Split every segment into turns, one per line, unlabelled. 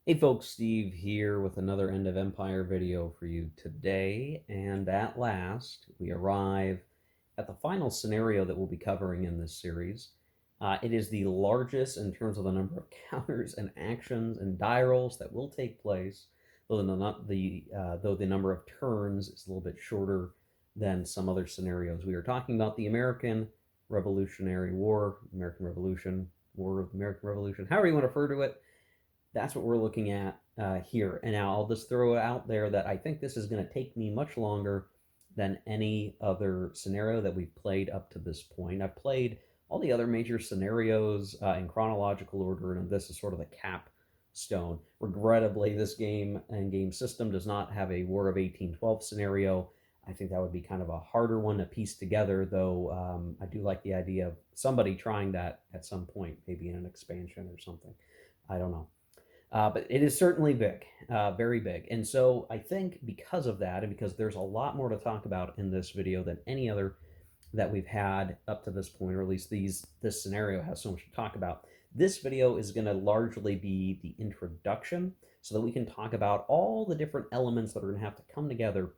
Hey folks, Steve here with another End of Empire video for you today. And at last, we arrive at the final scenario that we'll be covering in this series. It is the largest in terms of the number of counters and actions and die rolls that will take place, though the number of turns is a little bit shorter than some other scenarios. We are talking about the American Revolutionary War, American Revolution, War of the American Revolution, however you want to refer to it. That's what we're looking at here. And now I'll just throw it out there that I think this is going to take me much longer than any other scenario that we've played up to this point. I've played all the other major scenarios in chronological order, and this is sort of the capstone. Regrettably, this game and game system does not have a War of 1812 scenario. I think that would be kind of a harder one to piece together, though I do like the idea of somebody trying that at some point, maybe in an expansion or something. I don't know. But it is certainly big, very big. And so I think because of that, and because there's a lot more to talk about in this video than any other that we've had up to this point, or at least this scenario has so much to talk about. This video is going to largely be the introduction so that we can talk about all the different elements that are going to have to come together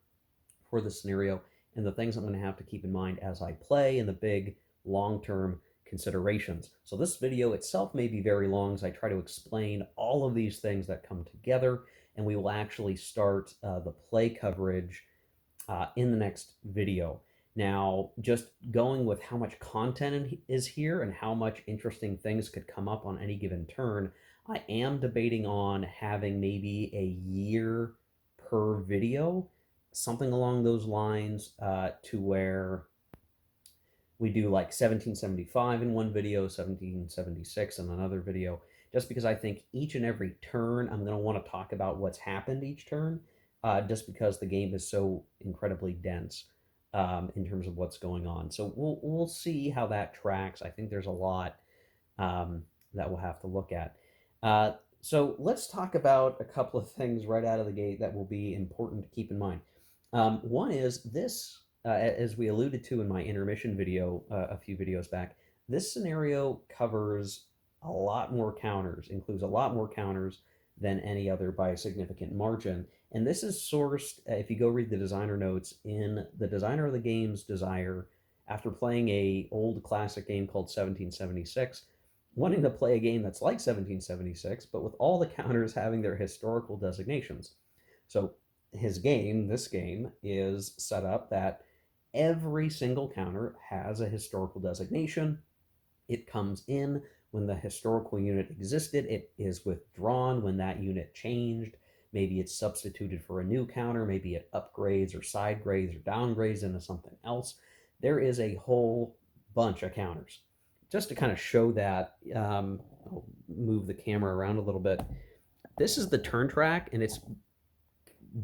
for the scenario and the things I'm going to have to keep in mind as I play and the big long-term considerations. So this video itself may be very long as I try to explain all of these things that come together, and we will actually start the play coverage in the next video. Now, just going with how much content is here and how much interesting things could come up on any given turn, I am debating on having maybe a year per video, something along those lines, to where we do like 1775 in one video, 1776 in another video, just because I think each and every turn I'm going to want to talk about what's happened each turn, just because the game is so incredibly dense in terms of what's going on. So we'll see how that tracks. I think there's a lot that we'll have to look at. So let's talk about a couple of things right out of the gate that will be important to keep in mind. One is this, as we alluded to in my intermission video a few videos back, this scenario covers a lot more counters, includes a lot more counters than any other by a significant margin. And this is sourced, if you go read the designer notes, in the designer of the game's desire after playing a old classic game called 1776, wanting to play a game that's like 1776, but with all the counters having their historical designations. So this game, is set up that every single counter has a historical designation. It comes in when the historical unit existed. It is withdrawn when that unit changed. Maybe it's substituted for a new counter. Maybe it upgrades or side grades or downgrades into something else. There is a whole bunch of counters. Just to kind of show that, I'll move the camera around a little bit. This is the turn track, and it's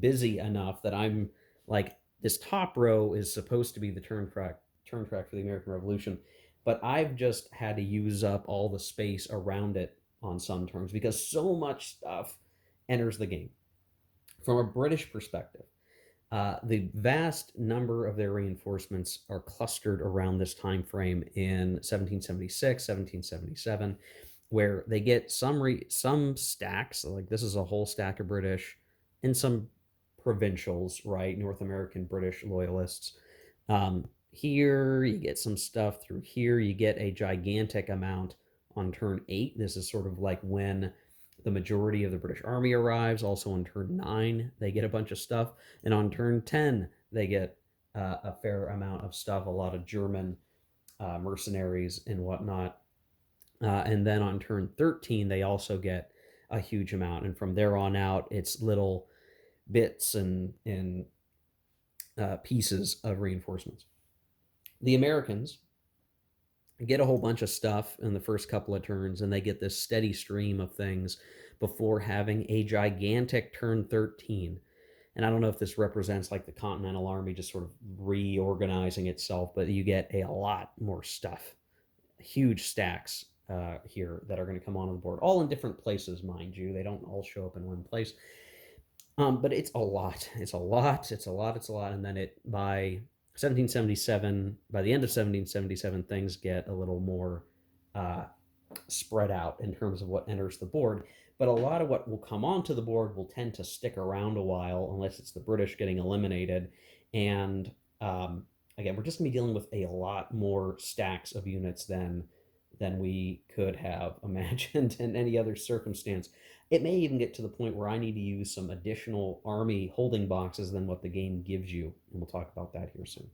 busy enough that I'm like, this top row is supposed to be the turn track for the American Revolution, but I've just had to use up all the space around it on some turns because so much stuff enters the game. From a British perspective, the vast number of their reinforcements are clustered around this time frame in 1776, 1777, where they get some stacks, like this is a whole stack of British, and some provincials, right? North American British loyalists. Here you get some stuff through here. You get a gigantic amount on turn 8. This is sort of like when the majority of the British Army arrives. Also on turn 9, they get a bunch of stuff. And on turn 10, they get a fair amount of stuff, a lot of German mercenaries and whatnot. And then on turn 13, they also get a huge amount. And from there on out, it's little bits and pieces of reinforcements. The Americans get a whole bunch of stuff in the first couple of turns, and they get this steady stream of things before having a gigantic turn 13. And I don't know if this represents like the Continental Army just sort of reorganizing itself, but you get a lot more stuff, huge stacks here that are going to come onto the board, all in different places, mind you. They don't all show up in one place. But it's a lot. It's a lot. It's a lot. It's a lot. And then by 1777, by the end of 1777, things get a little more uh, spread out in terms of what enters the board. but a lot of what will come onto the board will tend to stick around a while unless it's the British getting eliminated. And um, again, we're just going to be dealing with a lot more stacks of units than we could have imagined in any other circumstance. It may even get to the point where I need to use some additional army holding boxes than what the game gives you, and we'll talk about that here soon.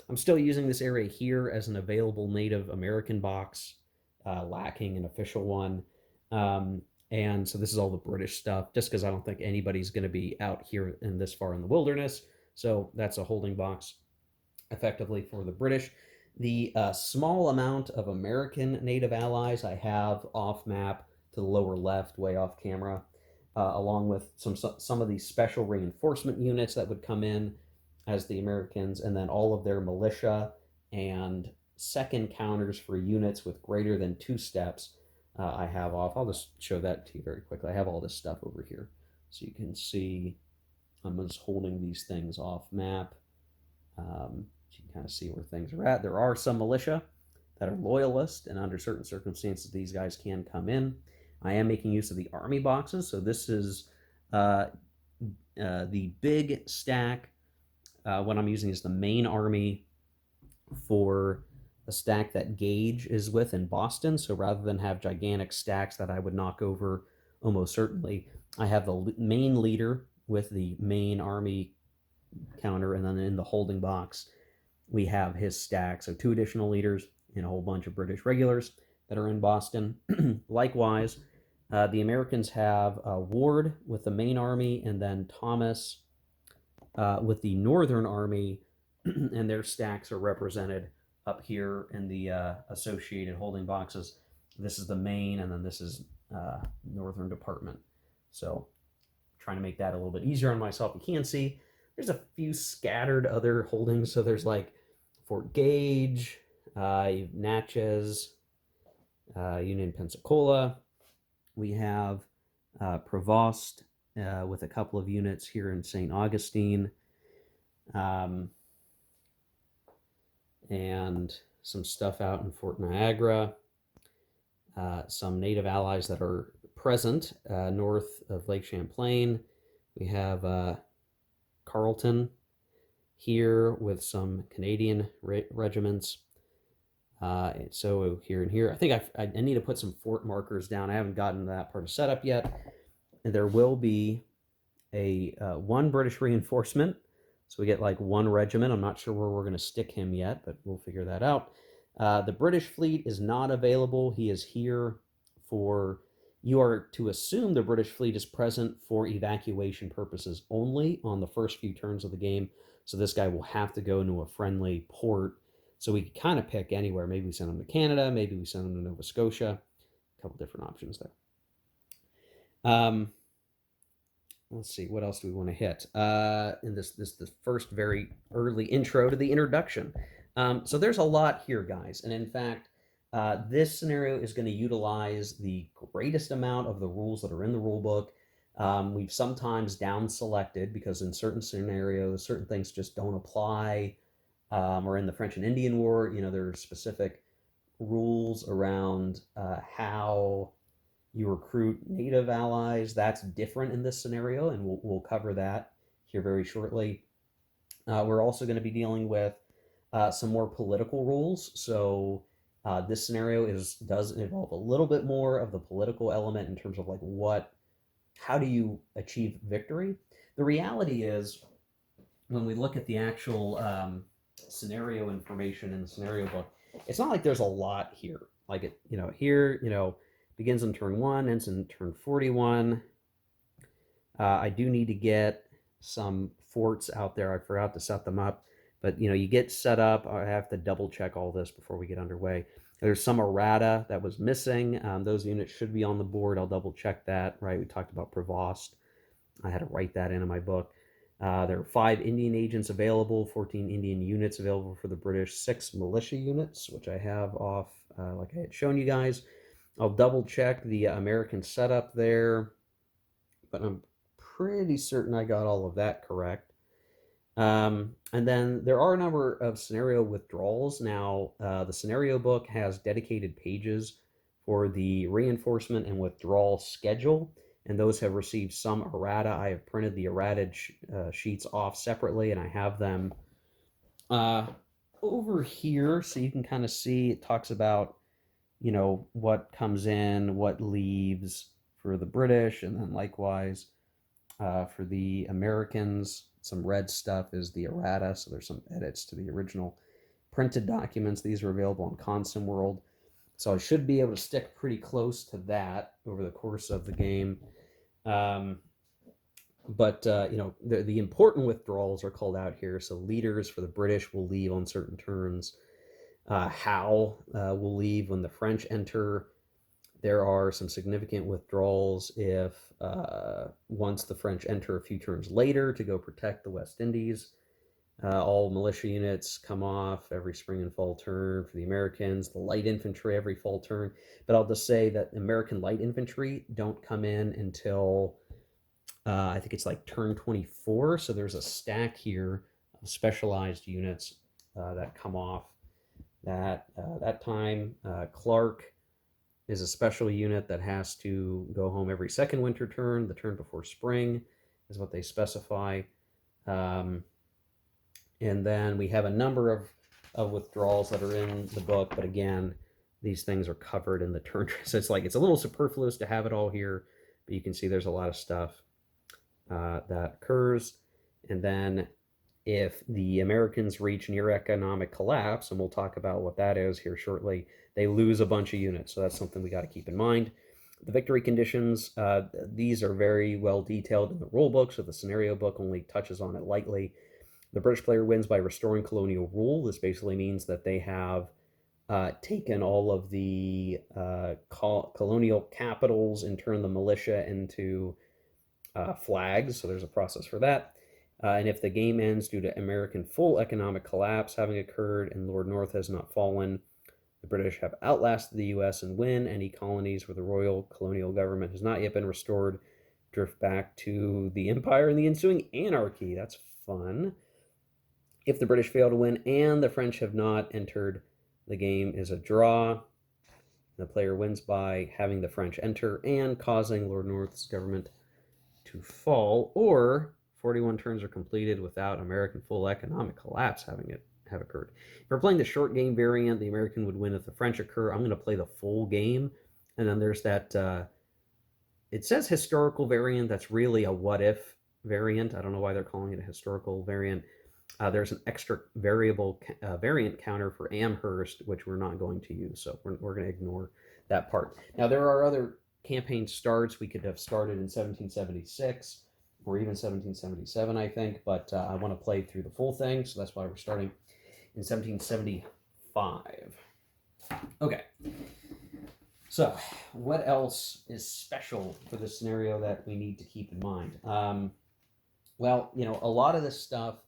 I'm still using this area here as an available Native American box, lacking an official one. Um, and so this is all the British stuff, just because I don't think anybody's going to be out here in this far in the wilderness. So that's a holding box effectively for the British. The small amount of American native allies I have off map to the lower left, way off camera, along with some of these special reinforcement units that would come in as the Americans, and then all of their militia and second counters for units with greater than 2 steps. I have off. I'll just show that to you very quickly. I have all this stuff over here, so you can see I'm just holding these things off map. So you can kind of see where things are at. There are some militia that are loyalist, and under certain circumstances, these guys can come in. I am making use of the army boxes, so this is the big stack. What I'm using is the main army for a stack that Gage is with in Boston. So rather than have gigantic stacks that I would knock over almost certainly, I have the main leader with the main army counter, and then in the holding box, we have his stack. So 2 additional leaders and a whole bunch of British regulars that are in Boston. Likewise, the Americans have Ward with the main army, and then Thomas with the Northern Army, and their stacks are represented up here in the associated holding boxes. This is the main, and then this is Northern Department. So trying to make that a little bit easier on myself. You can see there's a few scattered other holdings. So there's like Fort Gage, Natchez, Union Pensacola. We have Provost with a couple of units here in St. Augustine, and some stuff out in Fort Niagara. Some Native allies that are present north of Lake Champlain. We have Carleton here with some Canadian regiments. So here and here, I think I need to put some fort markers down. I haven't gotten to that part of setup yet. And there will be a 1 British reinforcement. So we get like 1 regiment. I'm not sure where we're going to stick him yet, but we'll figure that out. The British fleet is not available. He is here for, you are to assume the British fleet is present for evacuation purposes only on the first few turns of the game. So this guy will have to go into a friendly port. So we can kind of pick anywhere. Maybe we send him to Canada. Maybe we send him to Nova Scotia. A couple different options there. Let's see, what else do we want to hit in this first very early intro to the introduction. So there's a lot here, guys, and in fact, this scenario is going to utilize the greatest amount of the rules that are in the rule book. We've sometimes down selected because in certain scenarios, certain things just don't apply. Or in the French and Indian War, there are specific rules around how you recruit native allies. That's different in this scenario, and we'll cover that here very shortly. We're also going to be dealing with some more political rules. So this scenario does involve a little bit more of the political element in terms of like how do you achieve victory? The reality is, when we look at the actual scenario information in the scenario book, it's not like there's a lot here. Like here, begins in turn 1, ends in turn 41. I do need to get some forts out there. I forgot to set them up, but you get set up. I have to double check all this before we get underway. There's some errata that was missing. Those units should be on the board. I'll double check that. Right, we talked about Provost. I had to write that in my book. There are 5 Indian agents available, 14 Indian units available for the British, 6 militia units, which I have off like I had shown you guys. I'll double check the American setup there, but I'm pretty certain I got all of that correct. And then there are a number of scenario withdrawals. Now, the scenario book has dedicated pages for the reinforcement and withdrawal schedule, and those have received some errata. I have printed the errata sheets off separately, and I have them uh, over here so you can kind of see. It talks about, what comes in, what leaves for the British, and then likewise for the Americans. Some red stuff is the errata, so there's some edits to the original printed documents. These are available on ConsimWorld. So I should be able to stick pretty close to that over the course of the game. But the important withdrawals are called out here. So leaders for the British will leave on certain turns. Howe will leave when the French enter. There are some significant withdrawals if once the French enter a few turns later to go protect the West Indies. All militia units come off every spring and fall turn for the Americans. The light infantry every fall turn. But I'll just say that American light infantry don't come in until I think it's like turn 24. So there's a stack here of specialized units that come off that time. Clark is a special unit that has to go home every second winter turn. The turn before spring is what they specify. And then we have a number of withdrawals that are in the book, but again, these things are covered in the turn. So it's a little superfluous to have it all here, but you can see there's a lot of stuff that occurs. And then if the Americans reach near economic collapse, and we'll talk about what that is here shortly, they lose a bunch of units. So that's something we got to keep in mind. The victory conditions, these are very well detailed in the rule book, so the scenario book only touches on it lightly. The British player wins by restoring colonial rule. This basically means that they have taken all of the colonial capitals and turned the militia into flags, so there's a process for that. And if the game ends due to American full economic collapse having occurred and Lord North has not fallen, the British have outlasted the U.S. and win. Any colonies where the royal colonial government has not yet been restored drift back to the empire and the ensuing anarchy. That's fun. If the British fail to win and the French have not entered, the game is a draw. The player wins by having the French enter and causing Lord North's government to fall, or 41 turns are completed without American full economic collapse have occurred. If we're playing the short game variant, the American would win if the French occur. I'm going to play the full game, and then there's that. It says historical variant. That's really a what if variant. I don't know why they're calling it a historical variant. There's an extra variable variant counter for Amherst, which we're not going to use, so we're going to ignore that part. Now, there are other campaign starts. We could have started in 1776 or even 1777, I think, but I want to play through the full thing, so that's why we're starting in 1775. Okay, so what else is special for this scenario that we need to keep in mind? Well, a lot of this stuff,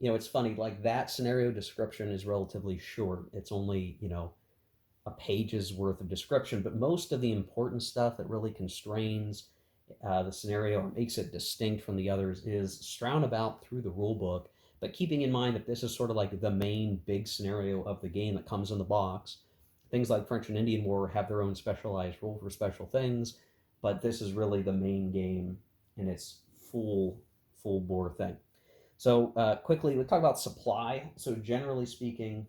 it's funny, like that scenario description is relatively short. It's only, a page's worth of description, but most of the important stuff that really constrains the scenario and makes it distinct from the others is strewn about through the rule book, but keeping in mind that this is sort of like the main big scenario of the game that comes in the box. Things like French and Indian War have their own specialized rule for special things, but this is really the main game and its full bore thing. So quickly, we'll talk about supply. So generally speaking,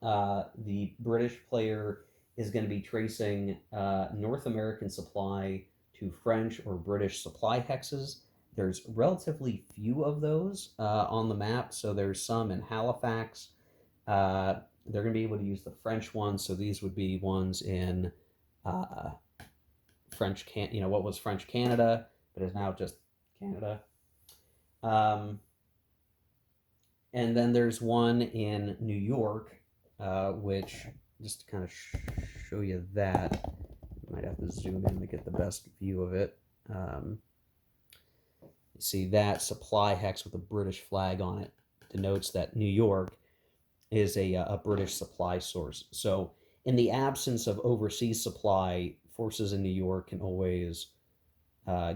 the British player is going to be tracing North American supply to French or British supply hexes. There's relatively few of those on the map, so there's some in Halifax. They're going to be able to use the French ones, so these would be ones in French, what was French Canada, but is now just Canada. And then there's one in New York, which, just to kind of show you that, I might have to zoom in to get the best view of it. You see that supply hex with a British flag on it denotes that New York is a British supply source. So in the absence of overseas supply, forces in New York can always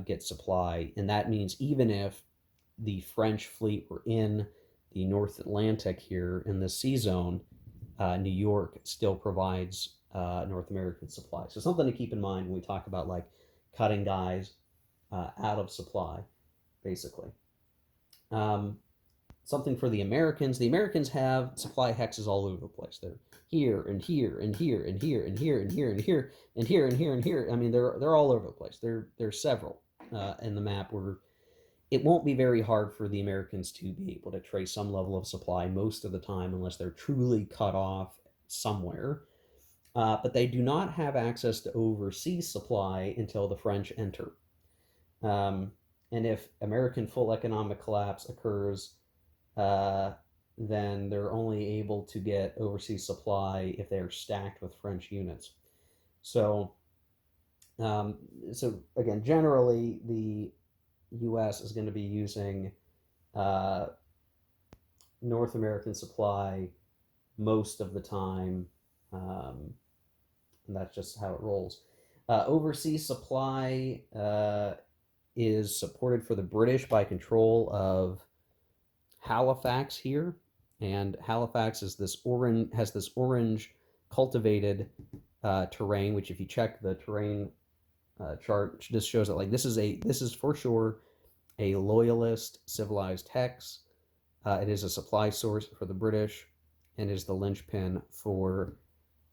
get supply. And that means even if the French fleet were in the North Atlantic here in the sea zone, New York still provides North American supply. So something to keep in mind when we talk about like cutting guys out of supply, basically. Um, Something for the Americans. The Americans have supply hexes all over the place. They're here and here and here and here and here and here and here and here and here and here. I mean, they're all over the place. There's several in the map where it won't be very hard for the Americans to be able to trace some level of supply most of the time, unless they're truly cut off somewhere. But they do not have access to overseas supply until the French enter. Um, and if American full economic collapse occurs, uh, then they're only able to get overseas supply if they are stacked with French units. So, um, so again, generally the U.S. is going to be using uh, North American supply most of the time, and that's just how it rolls. Overseas supply is supported for the British by control of Halifax here, and Halifax is this orange has this orange cultivated terrain, which if you check the terrain chart, just shows that like this is for sure a loyalist civilized hex. It is a supply source for the British, and is the linchpin for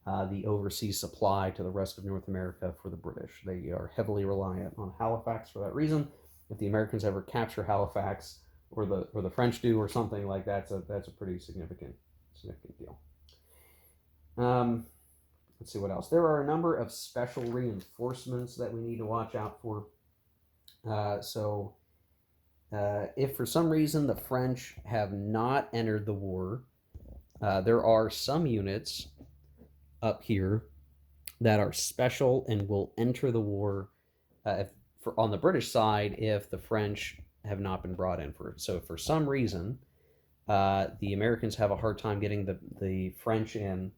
the overseas supply to the rest of North America for the British. They are heavily reliant on Halifax for that reason. If the Americans ever capture Halifax, or the French do, or something like that, that's a pretty significant deal. Let's see what else. There are a number of special reinforcements that we need to watch out for. If for some reason the French have not entered the war, there are some units up here that are special and will enter the war on the British side if the French have not been brought in for it. So if for some reason the Americans have a hard time getting the French in,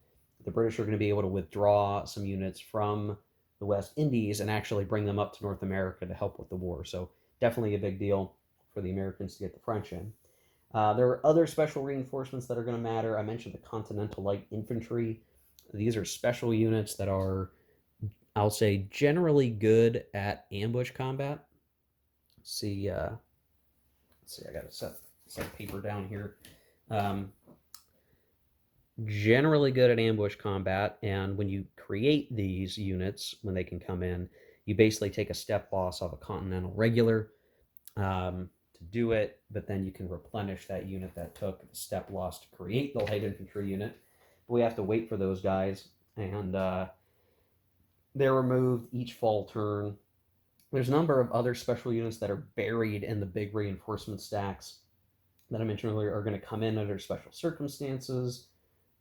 the British are going to be able to withdraw some units from the West Indies and actually bring them up to North America to help with the war. So definitely a big deal for the Americans to get the French in. There are other special reinforcements that are going to matter. I mentioned the Continental Light Infantry. These are special units that are, I'll say, generally good at ambush combat. Let's see, I got to set paper down here. Generally good at ambush combat, and when you create these units, when they can come in, you basically take a step loss of a Continental Regular to do it, but then you can replenish that unit that took the step loss to create the light infantry unit. But we have to wait for those guys, and they're removed each fall turn. There's a number of other special units that are buried in the big reinforcement stacks that I mentioned earlier are going to come in under special circumstances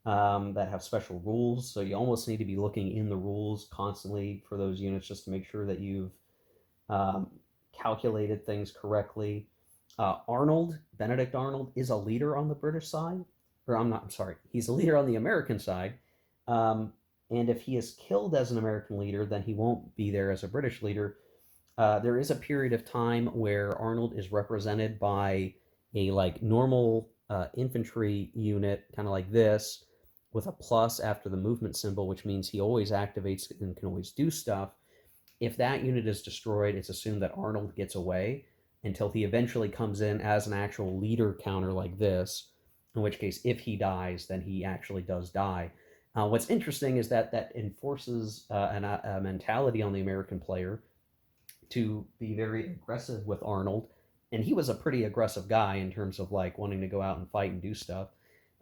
that have special rules. So you almost need to be looking in the rules constantly for those units just to make sure that you've calculated things correctly. Benedict Arnold, is a leader on the British side. I'm sorry, he's a leader on the American side. And if he is killed as an American leader, then he won't be there as a British leader. There is a period of time where Arnold is represented by a like normal infantry unit, kind of like this, with a plus after the movement symbol, which means he always activates and can always do stuff. If that unit is destroyed, it's assumed that Arnold gets away until he eventually comes in as an actual leader counter like this, in which case, if he dies, then he actually does die. What's interesting is that enforces a mentality on the American player to be very aggressive with Arnold, and he was a pretty aggressive guy in terms of like wanting to go out and fight and do stuff.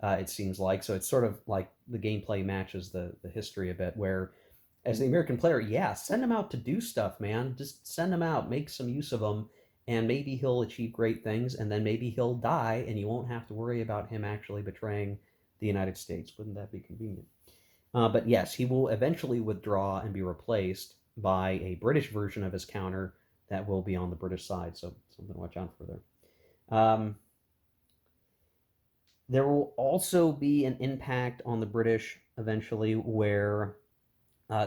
It seems like so it's sort of like the gameplay matches the history a bit, where as the American player, yeah, send him out to do stuff, man. Just send him out, make some use of him, and maybe he'll achieve great things, and then maybe he'll die, and you won't have to worry about him actually betraying the United States. Wouldn't that be convenient? But yes, he will eventually withdraw and be replaced by a British version of his counter that will be on the British side. So something to watch out for there. There will also be an impact on the British eventually where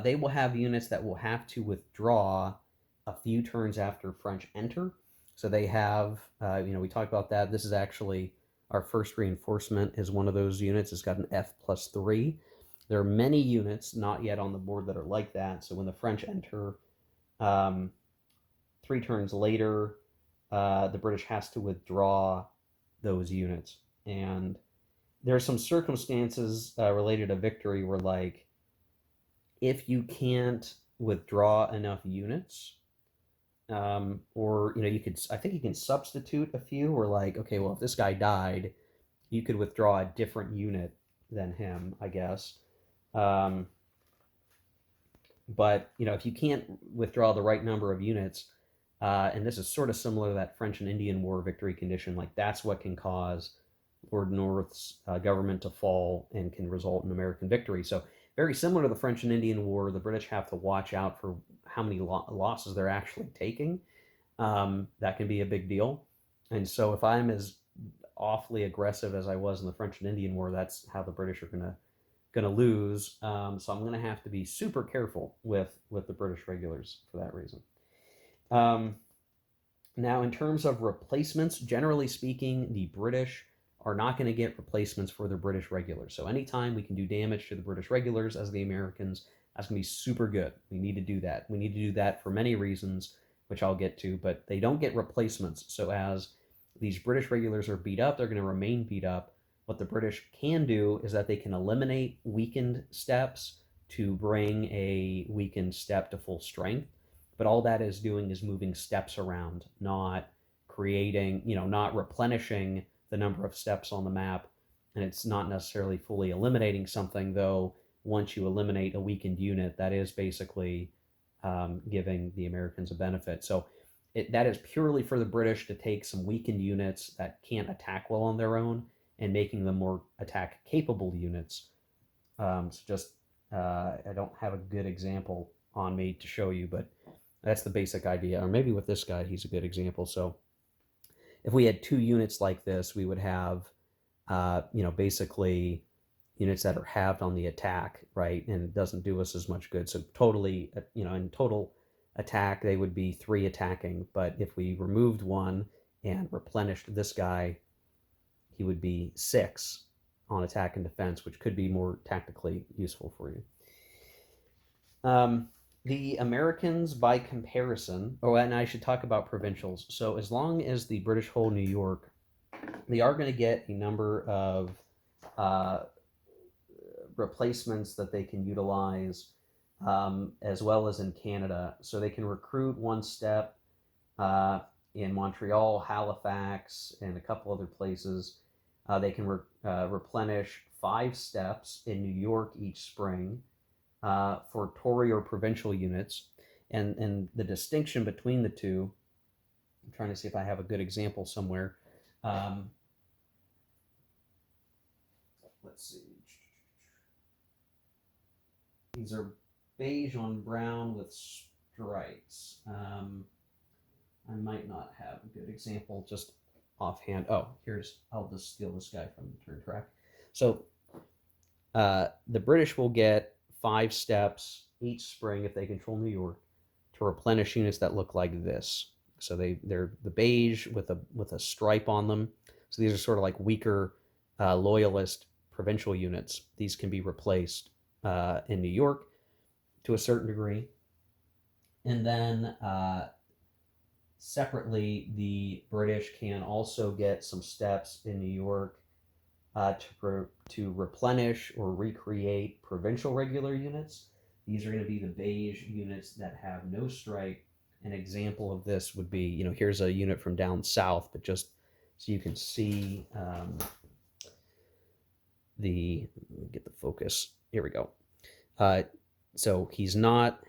they will have units that will have to withdraw a few turns after French enter. So they have, we talked about that. This is actually our first reinforcement is one of those units. It's got an F+3. There are many units not yet on the board that are like that. So when the French enter, um, 3 turns later, the British has to withdraw those units. And there are some circumstances related to victory where, like, if you can't withdraw enough units, or you could, I think you can substitute a few. Or like, okay, well, if this guy died, you could withdraw a different unit than him, I guess. Um, but if you can't withdraw the right number of units, and this is sort of similar to that French and Indian War victory condition, like that's what can cause Lord North's government to fall and can result in American victory. So very similar to the French and Indian War, the British have to watch out for how many losses they're actually taking. That can be a big deal. And so if I'm as awfully aggressive as I was in the French and Indian War, that's how the British are gonna lose. So I'm gonna have to be super careful with the British regulars for that reason. Now, in terms of replacements, generally speaking, the British are not going to get replacements for their British regulars. So anytime we can do damage to the British regulars as the Americans, that's going to be super good. We need to do that. We need to do that for many reasons, which I'll get to, but they don't get replacements. So as these British regulars are beat up, they're going to remain beat up. What the British can do is that they can eliminate weakened steps to bring a weakened step to full strength. But all that is doing is moving steps around, not creating, not replenishing the number of steps on the map. And it's not necessarily fully eliminating something, though. Once you eliminate a weakened unit, that is basically giving the Americans a benefit. So that is purely for the British to take some weakened units that can't attack well on their own and making them more attack capable units. So just, I don't have a good example on me to show you, but that's the basic idea. Or maybe with this guy, he's a good example. So if we had 2 units like this, we would have, basically units that are halved on the attack, right? And it doesn't do us as much good. So totally, in total attack, they would be 3 attacking. But if we removed one and replenished this guy, he would be 6 on attack and defense, which could be more tactically useful for you. The Americans, by comparison, and I should talk about provincials. So as long as the British hold New York, they are going to get a number of replacements that they can utilize, as well as in Canada. So they can recruit 1 step in Montreal, Halifax, and a couple other places. They can replenish 5 steps in New York each spring for Tory or provincial units. And the distinction between the two, I'm trying to see if I have a good example somewhere. Let's see. These are beige on brown with stripes. I might not have a good example just offhand. Oh, I'll just steal this guy from the turn track. So the British will get 5 steps each spring if they control New York to replenish units that look like this. So they're the beige with a stripe on them. So these are sort of like weaker loyalist provincial units. These can be replaced in New York to a certain degree. And then separately, the British can also get some steps in New York to replenish or recreate provincial regular units. These are going to be the beige units that have no stripe. An example of this would be, here's a unit from down south, but just so you can see let me get the focus. Here we go. So he's not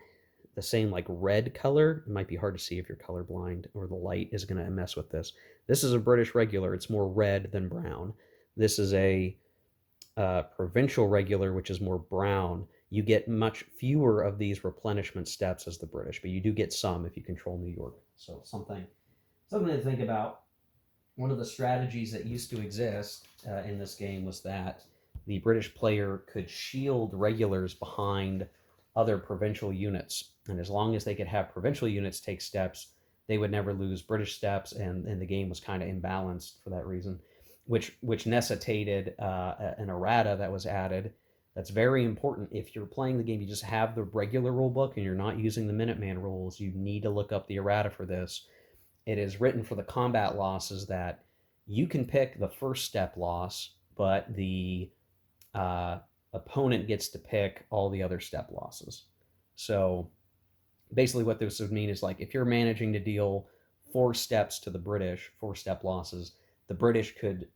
the same like red color. It might be hard to see if you're colorblind or the light is going to mess with this. This is a British regular. It's more red than brown. This is a provincial regular, which is more brown. You get much fewer of these replenishment steps as the British, but you do get some if you control New York. So something to think about. One of the strategies that used to exist in this game was that the British player could shield regulars behind other provincial units. And as long as they could have provincial units take steps, they would never lose British steps, and the game was kind of imbalanced for that reason, which necessitated an errata that was added That's very important. If you're playing the game, you just have the regular rule book and you're not using the Minuteman rules, you need to look up the errata for this. It is written for the combat losses that you can pick the first step loss, but the uh, opponent gets to pick all the other step losses. So basically, what this would mean is like if you're managing to deal 4 steps to the British, 4 step losses, the British could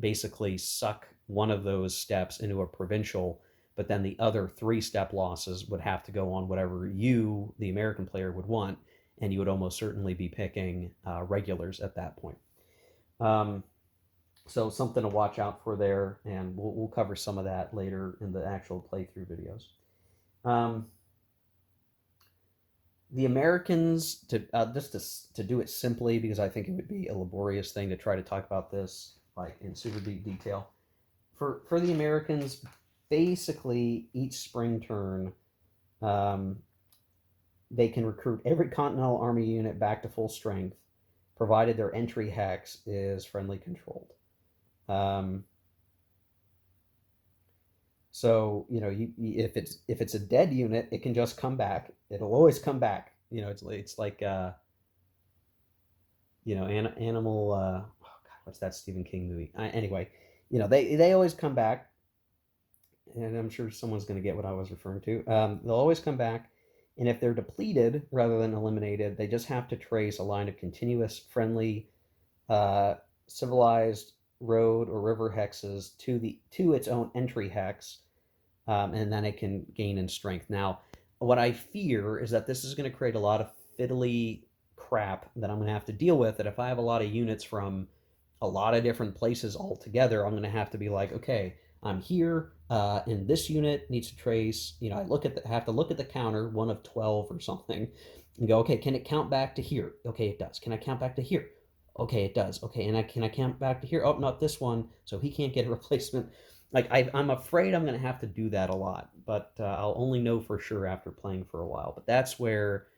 basically suck one of those steps into a provincial, but then the other 3 step losses would have to go on whatever you, the American player, would want, and you would almost certainly be picking regulars at that point. So something to watch out for there, and we'll cover some of that later in the actual playthrough videos. The Americans, to do it simply, because I think it would be a laborious thing to try to talk about this like in super deep detail. For the Americans, basically each spring turn, they can recruit every Continental Army unit back to full strength, provided their entry hex is friendly controlled. So if it's a dead unit, it can just come back. It'll always come back. It's like animal. Oh God, what's that Stephen King movie? Anyway, they always come back, and I'm sure someone's going to get what I was referring to. They'll always come back, and if they're depleted rather than eliminated, they just have to trace a line of continuous friendly, civilized road or river hexes to its own entry hex, and then it can gain in strength. Now, what I fear is that this is going to create a lot of fiddly crap that I'm going to have to deal with. That if I have a lot of units from a lot of different places all together, I'm going to have to be like, okay, I'm here, and this unit needs to trace. I have to look at the counter, 1 of 12 or something, and go, okay, can it count back to here? Okay, it does. Can I count back to here? Okay, it does. Okay, and can I count back to here? Oh, not this one, so he can't get a replacement. Like I'm afraid I'm going to have to do that a lot, but I'll only know for sure after playing for a while. But that's where,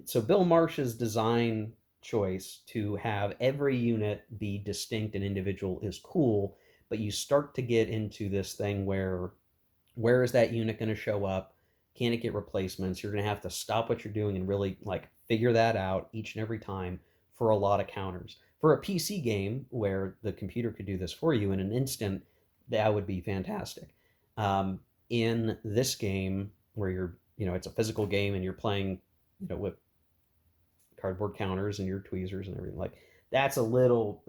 so Bill Marsh's design choice to have every unit be distinct and individual is cool, but you start to get into this thing where is that unit going to show up? Can it get replacements? You're going to have to stop what you're doing and really like figure that out each and every time for a lot of counters. For a PC game where the computer could do this for you in an instant, that would be fantastic. In this game where it's a physical game and you're playing, with cardboard counters and your tweezers and everything, like that's a little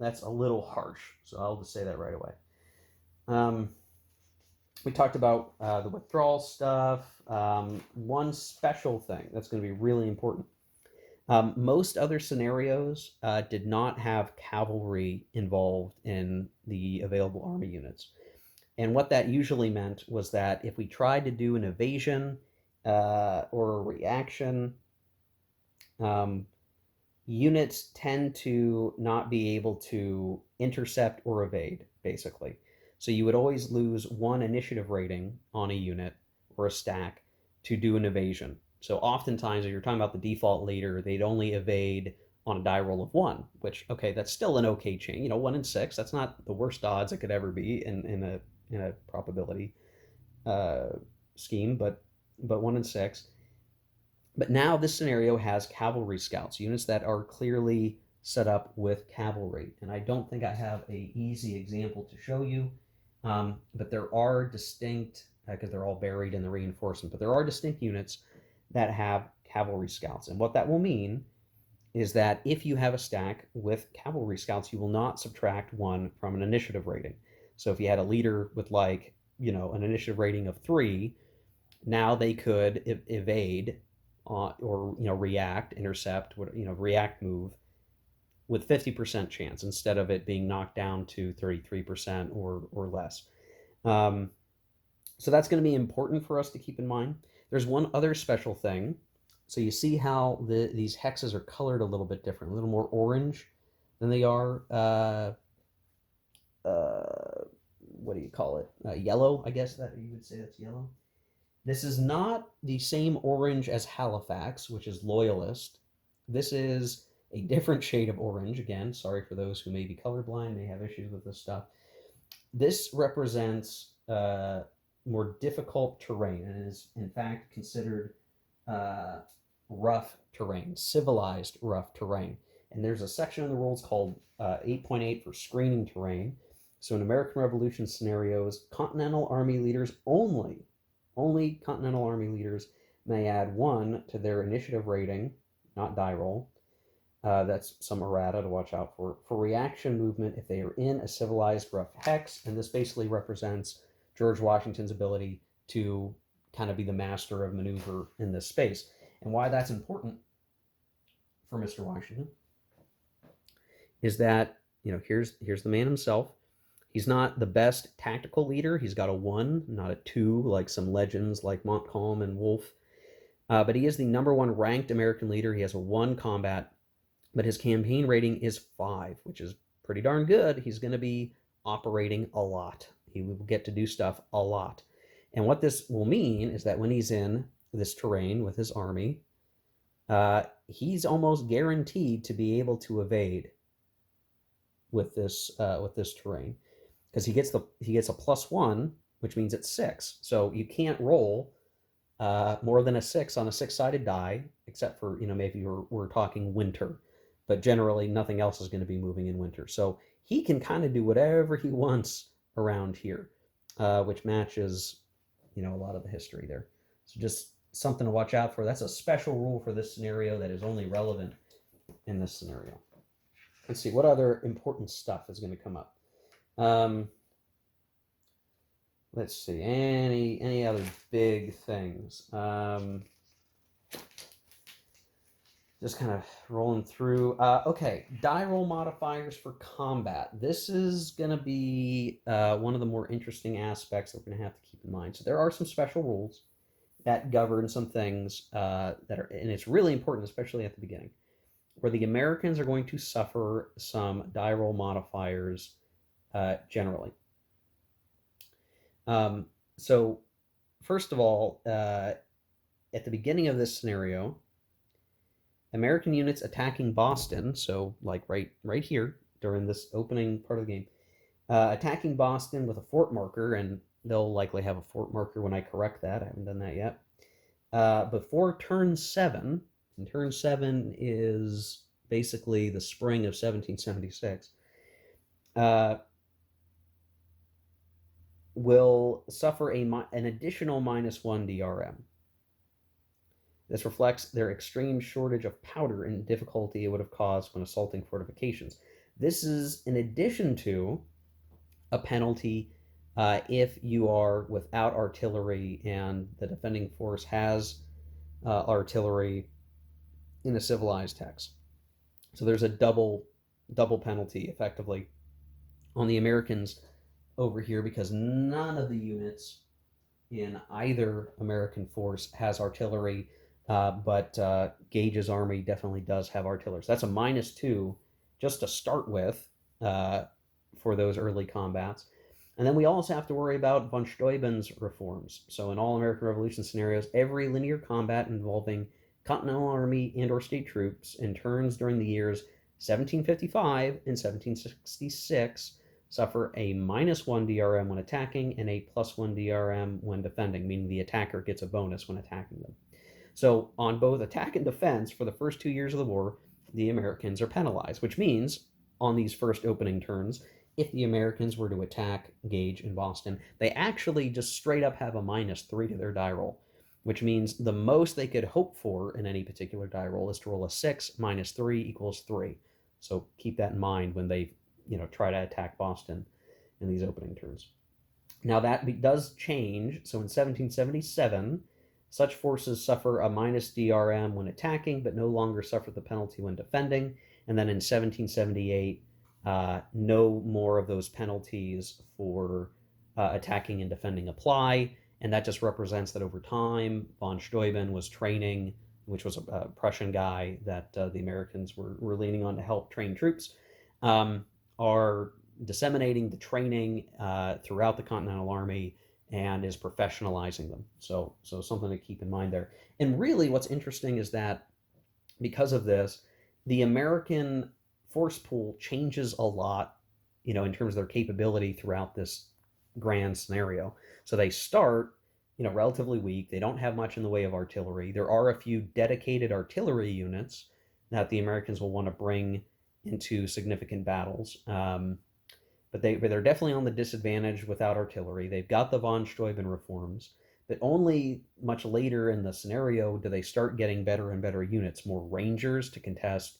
harsh. So I'll just say that right away. We talked about the withdrawal stuff. One special thing that's going to be really important. Most other scenarios did not have cavalry involved in the available army units. And what that usually meant was that if we tried to do an evasion or a reaction, units tend to not be able to intercept or evade, basically. So you would always lose 1 initiative rating on a unit or a stack to do an evasion. So oftentimes, if you're talking about the default leader, they'd only evade on a die roll of 1, which, okay, that's still an okay chain. 1 in 6, that's not the worst odds it could ever be in a probability scheme, but 1 in 6. But now this scenario has cavalry scouts, units that are clearly set up with cavalry. And I don't think I have an easy example to show you, but there are distinct, because they're all buried in the reinforcement, but there are distinct units that have cavalry scouts. And what that will mean is that if you have a stack with cavalry scouts, you will not subtract 1 from an initiative rating. So if you had a leader with an initiative rating of 3, now they could evade or react, intercept, react move with 50% chance instead of it being knocked down to 33% or less. So that's going to be important for us to keep in mind. There's one other special thing. So you see how these hexes are colored a little bit different, a little more orange than they are, what do you call it? Yellow, I guess that you would say that's yellow. This is not the same orange as Halifax, which is Loyalist. This is a different shade of orange. Again, sorry for those who may be colorblind, may have issues with this stuff. This represents uh, more difficult terrain and is in fact considered uh, rough terrain, civilized rough terrain. And there's a section in the rules called 8.8 for screening terrain. So in American Revolution scenarios, Continental Army leaders only Continental Army leaders may add 1 to their initiative rating, not die roll. That's some errata to watch out for reaction movement if they are in a civilized rough hex. And this basically represents George Washington's ability to kind of be the master of maneuver in this space. And why that's important for Mr. Washington is that, here's the man himself. He's not the best tactical leader. He's got a 1, not a 2, like some legends like Montcalm and Wolfe. But he is the #1 ranked American leader. He has a 1 combat, but his campaign rating is 5, which is pretty darn good. He's going to be operating a lot. He will get to do stuff a lot. And what this will mean is that when he's in this terrain with his army, he's almost guaranteed to be able to evade with this terrain, because he gets a +1, which means it's 6. So you can't roll more than a 6 on a 6-sided die, except for maybe we're talking winter, but generally nothing else is going to be moving in winter. So he can kind of do whatever he wants around here, which matches a lot of the history there. So just something to watch out for. That's a special rule for this scenario that is only relevant in this scenario. Let's see, what other important stuff is going to come up? Let's see, any other big things? Just kind of rolling through. Okay, die roll modifiers for combat. This is going to be one of the more interesting aspects that we're going to have to keep in mind. So there are some special rules that govern some things that are, and it's really important, especially at the beginning, where the Americans are going to suffer some die roll modifiers generally. So first of all, at the beginning of this scenario, American units attacking Boston, so like right here during this opening part of the game, attacking Boston with a fort marker, and they'll likely have a fort marker when I correct that. I haven't done that yet. Before turn 7, and turn 7 is basically the spring of 1776, will suffer an additional -1 DRM. This reflects their extreme shortage of powder and difficulty it would have caused when assaulting fortifications. This is in addition to a penalty if you are without artillery and the defending force has artillery in a civilized hex. So there's a double penalty effectively on the Americans over here, because none of the units in either American force has artillery, but Gage's army definitely does have artillery. So that's a -2 just to start with for those early combats. And then we also have to worry about von Steuben's reforms. So in all American Revolution scenarios, every linear combat involving Continental Army and or state troops in turns during the years 1755 and 1766 suffer a -1 DRM when attacking and a +1 DRM when defending, meaning the attacker gets a bonus when attacking them. So on both attack and defense for the first 2 years of the war, the Americans are penalized, which means on these first opening turns, if the Americans were to attack Gage in Boston, they actually just straight up have a -3 to their die roll, which means the most they could hope for in any particular die roll is to roll a 6 -3 equals 3. So keep that in mind when they try to attack Boston in these opening turns. Now that does change. So in 1777, such forces suffer a -DRM when attacking, but no longer suffer the penalty when defending. And then in 1778, no more of those penalties for attacking and defending apply. And that just represents that over time, von Steuben was training, which was a Prussian guy that the Americans were leaning on to help train troops, are disseminating the training throughout the Continental Army and is professionalizing them. So something to keep in mind there. And really what's interesting is that because of this, the American force pool changes a lot, in terms of their capability throughout this grand scenario. So they start, relatively weak. They don't have much in the way of artillery. There are a few dedicated artillery units that the Americans will want to bring into significant battles. But they're definitely on the disadvantage without artillery. They've got the von Steuben reforms, but only much later in the scenario do they start getting better and better units, more rangers to contest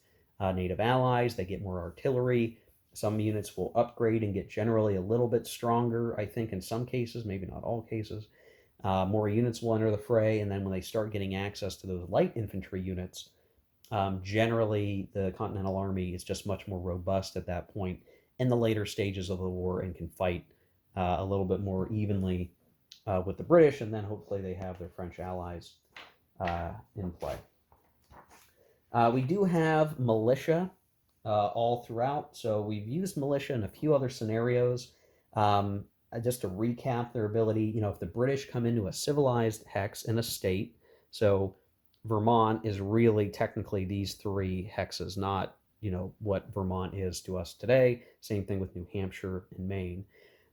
native allies. They get more artillery. Some units will upgrade and get generally a little bit stronger, I think, in some cases, maybe not all cases. More units will enter the fray, and then when they start getting access to those light infantry units, generally the Continental Army is just much more robust at that point in the later stages of the war and can fight a little bit more evenly with the British, and then hopefully they have their French allies in play. We do have militia all throughout, so we've used militia in a few other scenarios. Just to recap their ability, if the British come into a civilized hex in a state, so Vermont is really technically these three hexes, not what Vermont is to us today. Same thing with New Hampshire and Maine.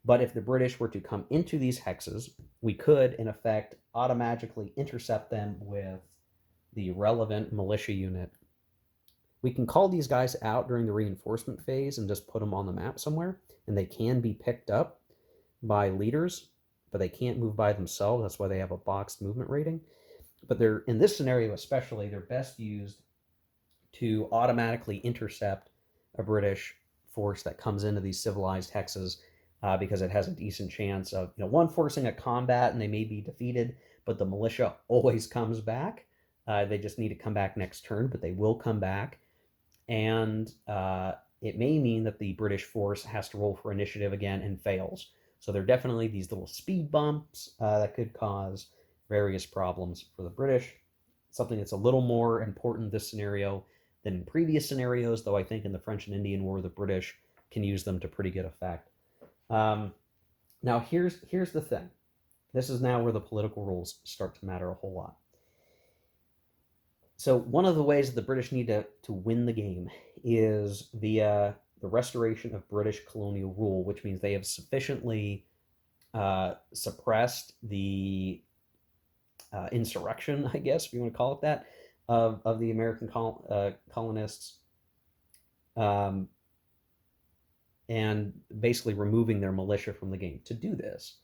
But if the British were to come into these hexes, we could, in effect, automatically intercept them with the relevant militia unit. We can call these guys out during the reinforcement phase and just put them on the map somewhere, and they can be picked up by leaders, but they can't move by themselves. That's why they have a boxed movement rating. But they're, in this scenario especially, they're best used to automatically intercept a British force that comes into these civilized hexes, because it has a decent chance of, one, forcing a combat and they may be defeated, but the militia always comes back. They just need to come back next turn, but they will come back. And it may mean that the British force has to roll for initiative again and fails. So there are definitely these little speed bumps that could cause various problems for the British. Something that's a little more important in this scenario than in previous scenarios, though I think in the French and Indian War, the British can use them to pretty good effect. Now, here's the thing. This is now where the political rules start to matter a whole lot. So one of the ways that the British need to win the game is via the restoration of British colonial rule, which means they have sufficiently suppressed the insurrection, I guess, if you want to call it that, of the American colonists, and basically removing their militia from the game. To do this,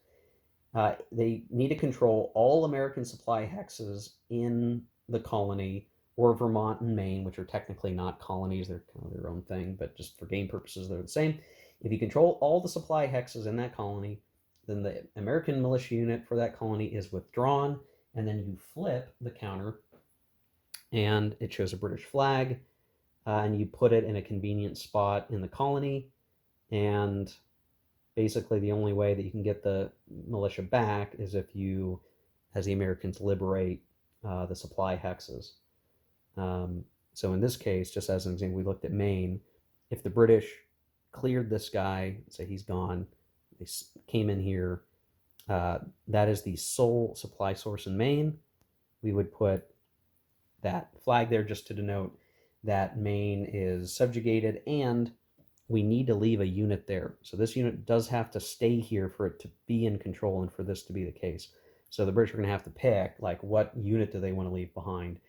they need to control all American supply hexes in the colony, or Vermont and Maine, which are technically not colonies. They're kind of their own thing, but just for game purposes, they're the same. If you control all the supply hexes in that colony, then the American militia unit for that colony is withdrawn, and then you flip the counter, and it shows a British flag, and you put it in a convenient spot in the colony, and basically the only way that you can get the militia back is if you, as the Americans, liberate the supply hexes. So in this case, just as an example, we looked at Maine. If the British cleared this guy, say he's gone, they came in here, that is the sole supply source in Maine. We would put that flag there just to denote that Maine is subjugated, and we need to leave a unit there. So this unit does have to stay here for it to be in control and for this to be the case. So the British are going to have to pick, like, what unit do they want to leave behind.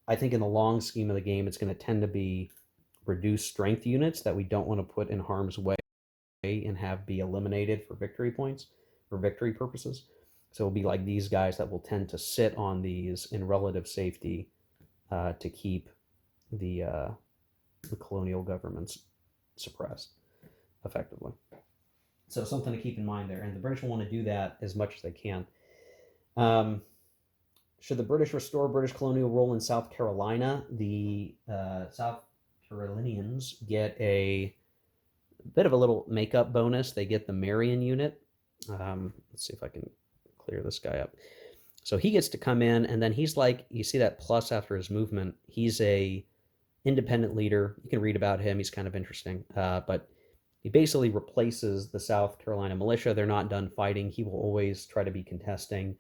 I think in the long scheme of the game, it's going to tend to be reduced strength units that we don't want to put in harm's way and have be eliminated for victory points, for victory purposes. So it'll be like these guys that will tend to sit on these in relative safety to keep the colonial governments suppressed effectively. So something to keep in mind there. And the British will want to do that as much as they can. Should the British restore British colonial rule in South Carolina, the South Carolinians get a bit of a little makeup bonus. They get the Marion unit. Let's see if I can clear this guy up. So he gets to come in, and then he's like, you see that plus after his movement. He's a independent leader. You can read about him. He's kind of interesting. But he basically replaces the South Carolina militia. They're not done fighting. He will always try to be contesting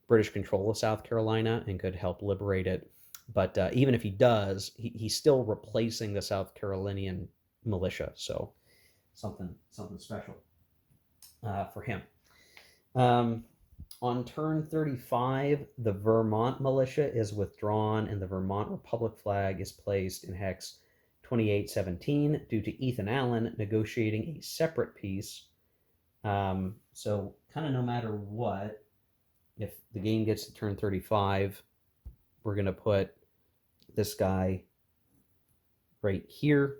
British control of South Carolina and could help liberate it. But even if he does, he's still replacing the South Carolinian militia. So something special. for him. Um, on turn 35, the Vermont militia is withdrawn and the Vermont Republic flag is placed in hex 2817 due to Ethan Allen negotiating a separate peace. So, kind of no matter what, if the game gets to turn 35, we're going to put this guy right here.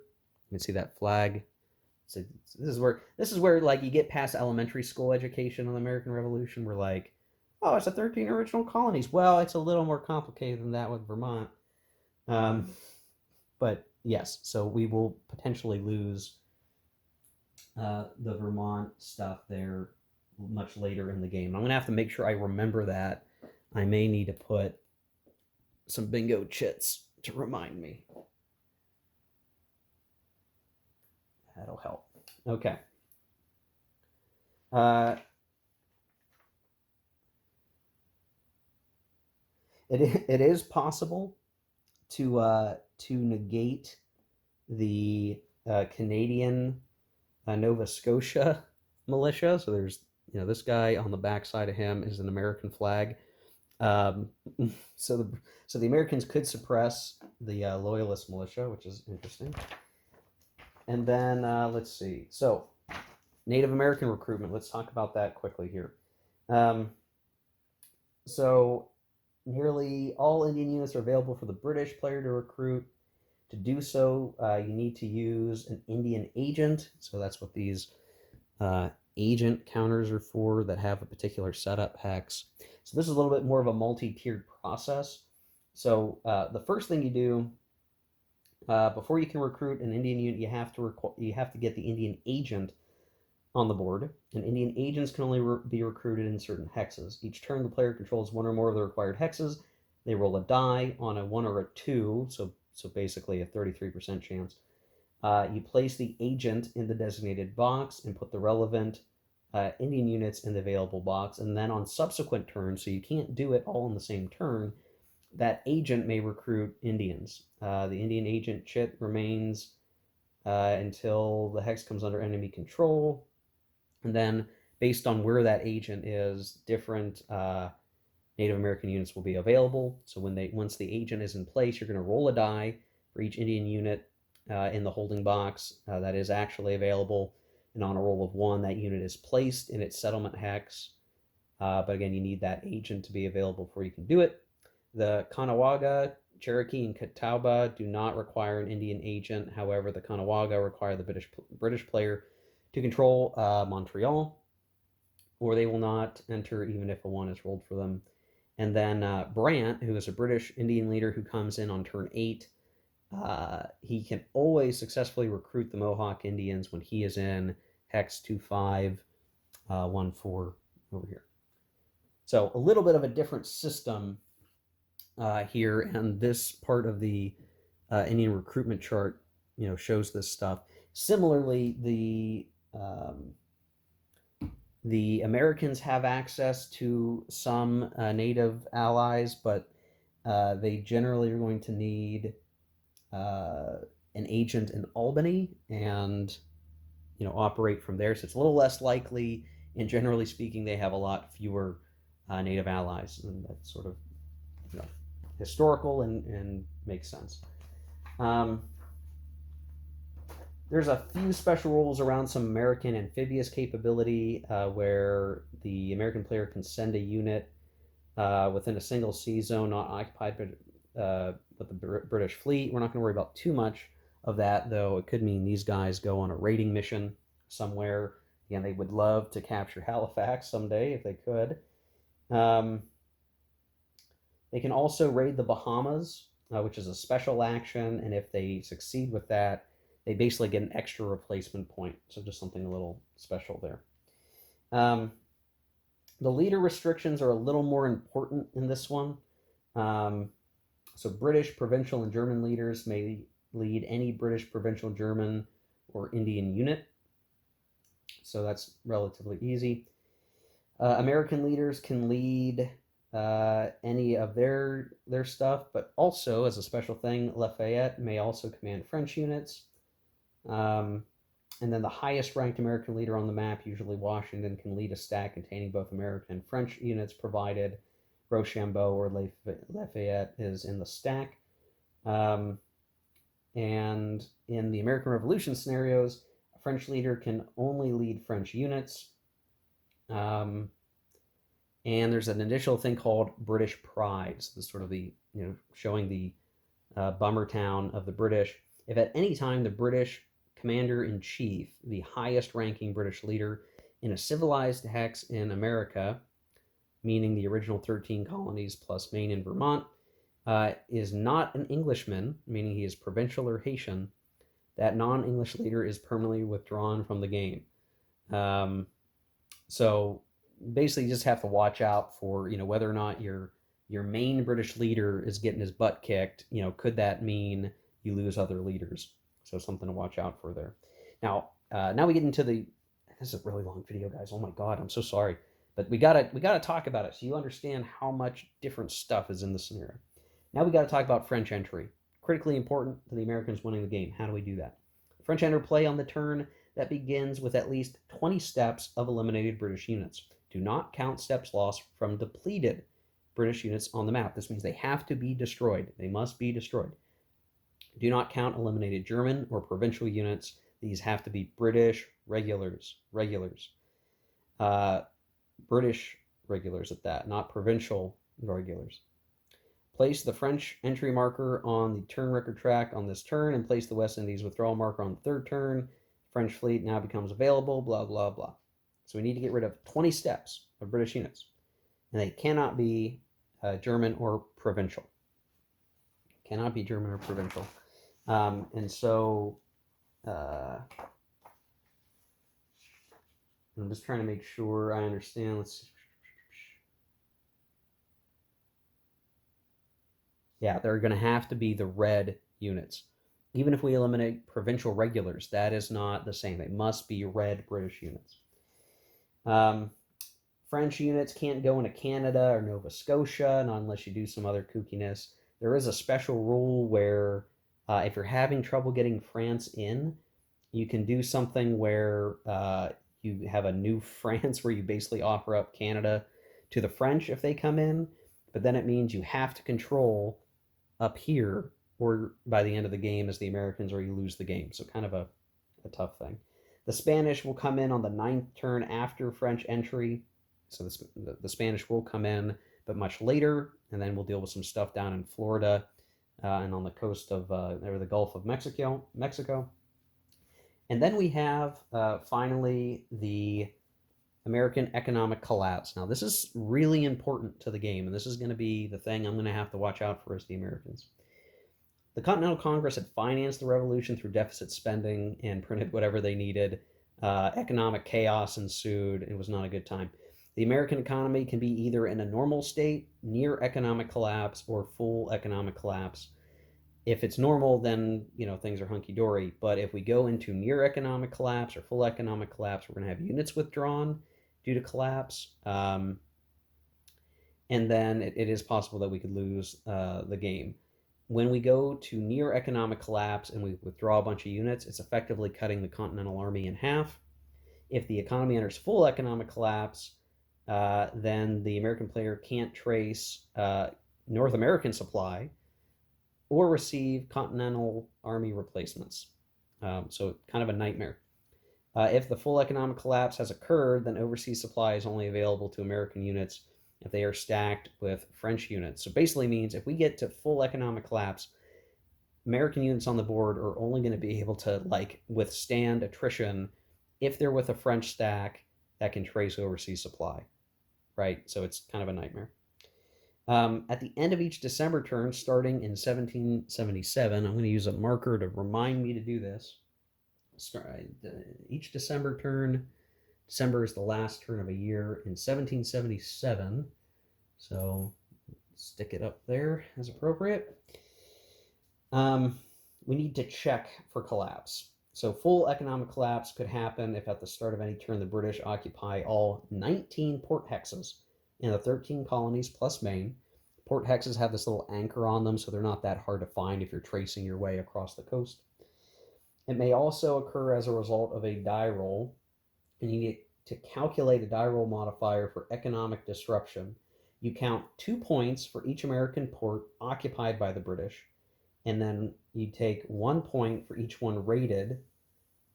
You can see that flag. So this is where like you get past elementary school education on the American Revolution. We're like, oh, it's a 13 original colonies. Well, it's a little more complicated than that with Vermont. But yes, so we will potentially lose the Vermont stuff there much later in the game. I'm gonna have to make sure I remember that. I may need to put some bingo chits to remind me. That'll help. Okay. It is possible to negate the Canadian Nova Scotia militia. So there's this guy on the backside of him is an American flag. Um, so the Americans could suppress the Loyalist militia, which is interesting. And then let's see. So Native American recruitment. Let's talk about that quickly here. So nearly all Indian units are available for the British player to recruit. To do so, you need to use an Indian agent. So that's what these agent counters are for that have a particular setup hex. So this is a little bit more of a multi-tiered process. So the first thing you do before you can recruit an Indian unit, you have to get the Indian agent on the board. And Indian agents can only be recruited in certain hexes. Each turn, the player controls one or more of the required hexes. They roll a die on a 1 or a 2, so basically a 33% chance. You place the agent in the designated box and put the relevant Indian units in the available box. And then on subsequent turns, so you can't do it all in the same turn, that agent may recruit Indians. The Indian agent chit remains until the hex comes under enemy control. And then based on where that agent is, different Native American units will be available. So once the agent is in place, you're going to roll a die for each Indian unit in the holding box that is actually available. And on a roll of 1, that unit is placed in its settlement hex. But again, you need that agent to be available before you can do it. The Caughnawaga, Cherokee, and Catawba do not require an Indian agent. However, the Caughnawaga require the British player to control Montreal, or they will not enter even if a 1 is rolled for them. And then Brant, who is a British Indian leader who comes in on turn 8, he can always successfully recruit the Mohawk Indians when he is in hex 2514 over here. So a little bit of a different system here, and this part of the Indian recruitment chart, shows this stuff. Similarly, the Americans have access to some native allies, but they generally are going to need an agent in Albany and operate from there. So it's a little less likely, and generally speaking, they have a lot fewer native allies, and that's sort of historical and makes sense. There's a few special rules around some American amphibious capability where the American player can send a unit within a single sea zone not occupied with the British fleet. We're not going to worry about too much of that, though. It could mean these guys go on a raiding mission somewhere. Again, they would love to capture Halifax someday if they could. They can also raid the Bahamas, which is a special action, and if they succeed with that, they basically get an extra replacement point. So just something a little special there. The leader restrictions are a little more important in this one. So British, provincial, and German leaders may lead any British, provincial, German, or Indian unit. So that's relatively easy. American leaders can lead any of their stuff, but also, as a special thing, Lafayette may also command French units. And then the highest ranked American leader on the map, usually Washington, can lead a stack containing both American and French units, provided Rochambeau or Lafayette is in the stack. And in the American Revolution scenarios, a French leader can only lead French units. And there's an additional thing called British Pride. So this is sort of the, showing the bummer town of the British. If at any time the British commander-in-chief, the highest ranking British leader in a civilized hex in America, meaning the original 13 colonies plus Maine and Vermont, is not an Englishman, meaning he is provincial or Haitian, that non-English leader is permanently withdrawn from the game. So basically you just have to watch out for, whether or not your main British leader is getting his butt kicked. Could that mean you lose other leaders? So something to watch out for there. Now we get into this is a really long video, guys. Oh my God, I'm so sorry. But we gotta talk about it so you understand how much different stuff is in the scenario. Now we gotta talk about French entry. Critically important to the Americans winning the game. How do we do that? French enter play on the turn that begins with at least 20 steps of eliminated British units. Do not count steps lost from depleted British units on the map. This means they have to be destroyed. They must be destroyed. Do not count eliminated German or provincial units. These have to be British regulars. British regulars at that, not provincial regulars. Place the French entry marker on the turn record track on this turn and place the West Indies withdrawal marker on the third turn. French fleet now becomes available, blah, blah, blah. So we need to get rid of 20 steps of British units. And they cannot be German or provincial. Cannot be German or provincial. And so I'm just trying to make sure I understand. Let's see. Yeah, they're going to have to be the red units. Even if we eliminate provincial regulars, that is not the same. They must be red British units. French units can't go into Canada or Nova Scotia, not unless you do some other kookiness. There is a special rule where if you're having trouble getting France in, you can do something where you have a new France where you basically offer up Canada to the French if they come in, but then it means you have to control up here or by the end of the game as the Americans, or you lose the game. So kind of a tough thing. The Spanish will come in on the 9th turn after French entry. So the Spanish will come in, but much later, and then we'll deal with some stuff down in Florida and on the coast of the Gulf of Mexico. And then we have finally the American economic collapse. Now, this is really important to the game, and this is going to be the thing I'm going to have to watch out for as the Americans. The Continental Congress had financed the revolution through deficit spending and printed whatever they needed. Economic chaos ensued. It was not a good time. The American economy can be either in a normal state, near economic collapse, or full economic collapse. If it's normal, then things are hunky-dory. But if we go into near economic collapse or full economic collapse, we're going to have units withdrawn due to collapse. And then it is possible that we could lose the game. When we go to near economic collapse and we withdraw a bunch of units, it's effectively cutting the Continental Army in half. If the economy enters full economic collapse, then the American player can't trace North American supply or receive Continental Army replacements. So kind of a nightmare. If the full economic collapse has occurred, then overseas supply is only available to American units if they are stacked with French units. So basically means if we get to full economic collapse, American units on the board are only going to be able to withstand attrition if they're with a French stack that can trace overseas supply, right? So it's kind of a nightmare. At the end of each December turn, starting in 1777, I'm going to use a marker to remind me to do this. Each December turn, December is the last turn of a year in 1777, so stick it up there as appropriate. We need to check for collapse. So full economic collapse could happen if at the start of any turn the British occupy all 19 port hexes in the 13 colonies plus Maine. Port hexes have this little anchor on them, so they're not that hard to find if you're tracing your way across the coast. It may also occur as a result of a die roll, and you need to calculate a die roll modifier for economic disruption. You count 2 points for each American port occupied by the British, and then you take 1 point for each one raided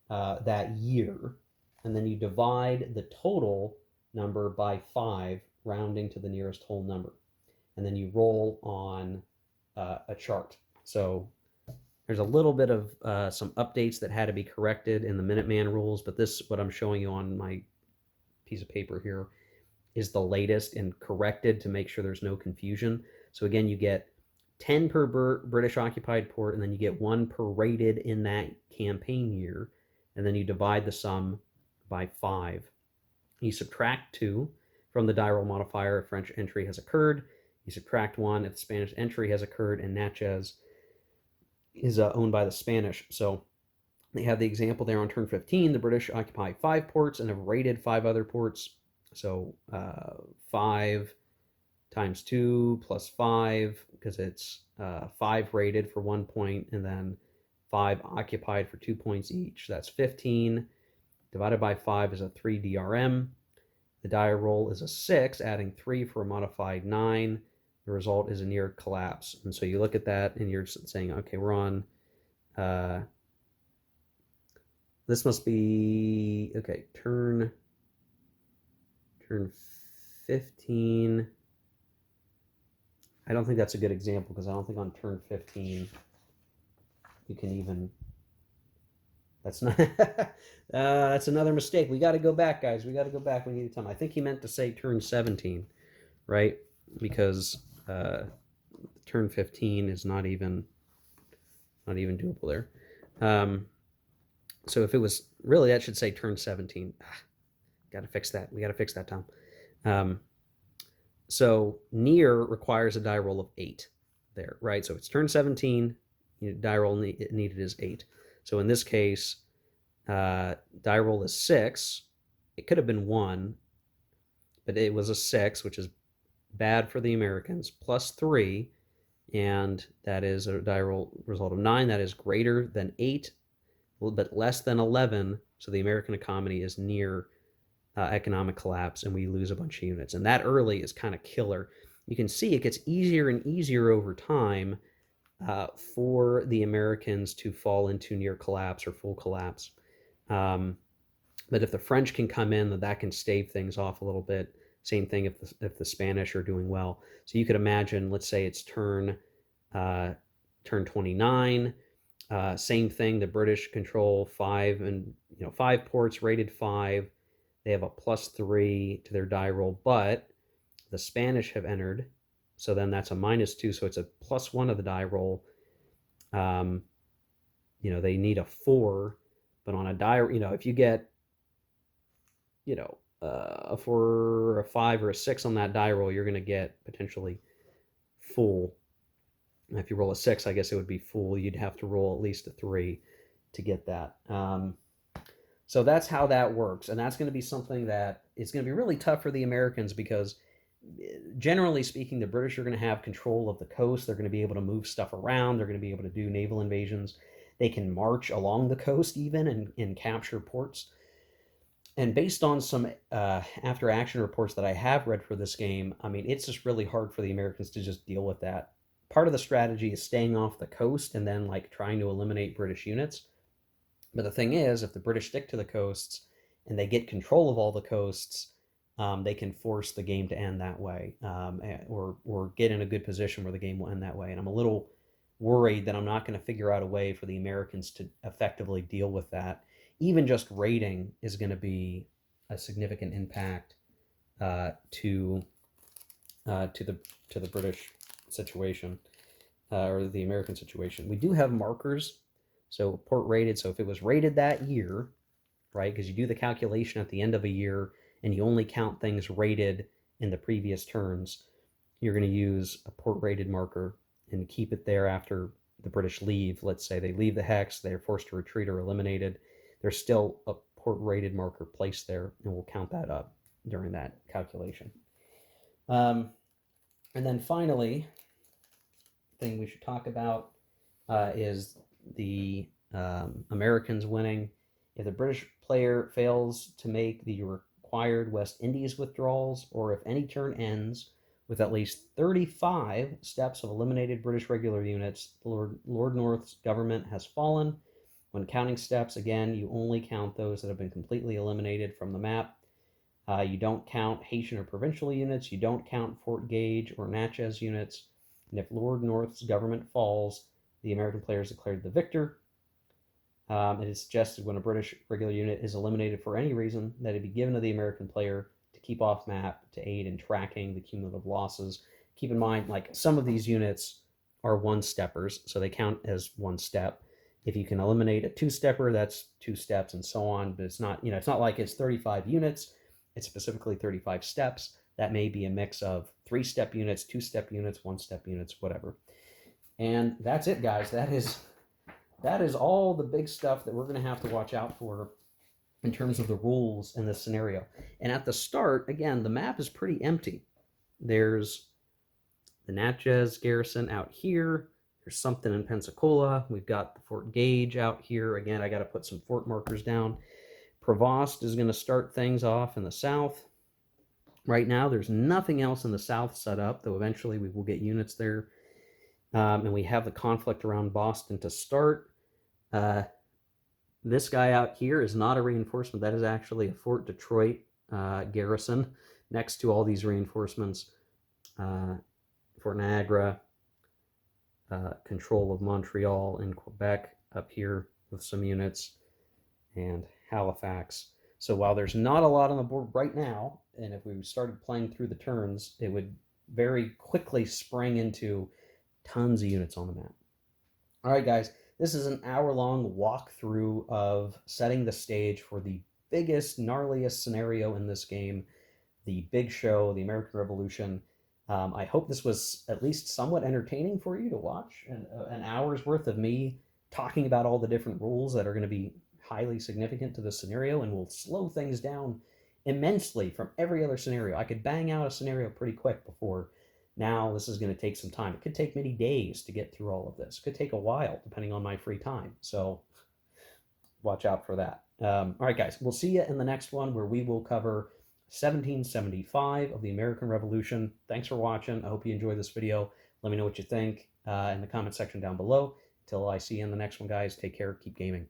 that year, and then you divide the total number by 5, rounding to the nearest whole number, and then you roll on a chart. So there's a little bit of some updates that had to be corrected in the Minuteman rules, but this, what I'm showing you on my piece of paper here, is the latest and corrected to make sure there's no confusion. So again, you get 10 per British occupied port, and then you get 1 per raided in that campaign year, and then you divide the sum by 5. You subtract 2 from the die roll modifier if French entry has occurred. You subtract 1 if the Spanish entry has occurred, and Natchez is owned by the Spanish. So they have the example there on turn 15. The British occupy 5 ports and have raided 5 other ports. So 5 times 2 plus 5, because it's 5 raided for 1 point, and then 5 occupied for 2 points each. That's 15. Divided by 5 is a 3 DRM. The die roll is a 6, adding 3 for a modified 9. The result is a near collapse. And so you look at that and you're saying, okay, we're on, this must be, okay, turn 15. I don't think that's a good example, because I don't think on turn 15 you can even, that's not, that's another mistake. We got to go back, guys. We got to go back. We need time. I think he meant to say turn 17, right? Because turn 15 is not even doable there. So if it was, really, that should say turn 17. Got to fix that. We got to fix that, Tom. So near requires a die roll of 8 there, right? So it's turn 17. Die roll needed is 8. So in this case, die roll is 6. It could have been 1, but it was a 6, which is bad for the Americans, plus 3, and that is a die roll result of 9. That is greater than 8, but less than 11. So the American economy is near economic collapse, and we lose a bunch of units. And that early is kind of killer. You can see it gets easier and easier over time for the Americans to fall into near collapse or full collapse. But if the French can come in, that can stave things off a little bit. Same thing if the Spanish are doing well. So you could imagine, let's say it's turn 29. Same thing. The British control 5 ports, rated 5. They have a plus 3 to their die roll, but the Spanish have entered, so then that's a minus 2, so it's a plus 1 of the die roll. They need a 4, but on a die, if you get, a 4 or a 5 or a 6 on that die roll, you're going to get potentially full. And if you roll a 6, I guess it would be full. You'd have to roll at least a 3 to get that. So that's how that works, and that's going to be something that is going to be really tough for the Americans, because generally speaking, the British are going to have control of the coast. They're going to be able to move stuff around. They're going to be able to do naval invasions. They can march along the coast even and capture ports. And based on some after-action reports that I have read for this game, I mean, it's just really hard for the Americans to just deal with that. Part of the strategy is staying off the coast and then trying to eliminate British units. But the thing is, if the British stick to the coasts and they get control of all the coasts, they can force the game to end that way, or get in a good position where the game will end that way. And I'm a little worried that I'm not going to figure out a way for the Americans to effectively deal with that. Even just raiding is going to be a significant impact to the British situation, or the American situation. We do have markers. So port rated, so if it was rated that year, right, because you do the calculation at the end of a year and you only count things rated in the previous turns, you're going to use a port rated marker and keep it there after the British leave. Let's say they leave the hex, they're forced to retreat or eliminated. There's still a port rated marker placed there, and we'll count that up during that calculation. And then finally, the thing we should talk about is the Americans winning. If the British player fails to make the required West Indies withdrawals, or if any turn ends with at least 35 steps of eliminated British regular units, Lord North's government has fallen. When counting steps, again, you only count those that have been completely eliminated from the map. You don't count Haitian or provincial units. You don't count Fort Gage or Natchez units. And if Lord North's government falls, the American player is declared the victor. It is suggested when a British regular unit is eliminated for any reason that it be given to the American player to keep off map to aid in tracking the cumulative losses. Keep in mind, like, some of these units are one-steppers, so they count as one step. If you can eliminate a two-stepper, that's two steps and so on, but it's not, it's not like it's 35 units. It's specifically 35 steps. That may be a mix of 3-step units, 2-step units, 1-step units, whatever. And that's it, guys. That is all the big stuff that we're going to have to watch out for in terms of the rules in this scenario. And at the start, again, the map is pretty empty. There's the Natchez garrison out here. There's something in Pensacola. We've got the Fort Gage out here. Again, I got to put some fort markers down. Prevost is going to start things off in the south. Right now, there's nothing else in the south set up, though eventually we will get units there. And we have the conflict around Boston to start. This guy out here is not a reinforcement. That is actually a Fort Detroit garrison next to all these reinforcements. Fort Niagara, control of Montreal and Quebec up here with some units, and Halifax. So while there's not a lot on the board right now, and if we started playing through the turns, it would very quickly spring into tons of units on the map. All right, guys, this is an hour-long walkthrough of setting the stage for the biggest, gnarliest scenario in this game, the big show, the American Revolution. I hope this was at least somewhat entertaining for you to watch, an hour's worth of me talking about all the different rules that are going to be highly significant to the scenario and will slow things down immensely from every other scenario. I could bang out a scenario pretty quick before. Now this is going to take some time. It could take many days to get through all of this. It could take a while depending on my free time. So watch out for that. All right, guys, we'll see you in the next one where we will cover 1775 of the American Revolution. Thanks for watching. I hope you enjoyed this video. Let me know what you think in the comment section down below. Until I see you in the next one, guys, take care. Keep gaming.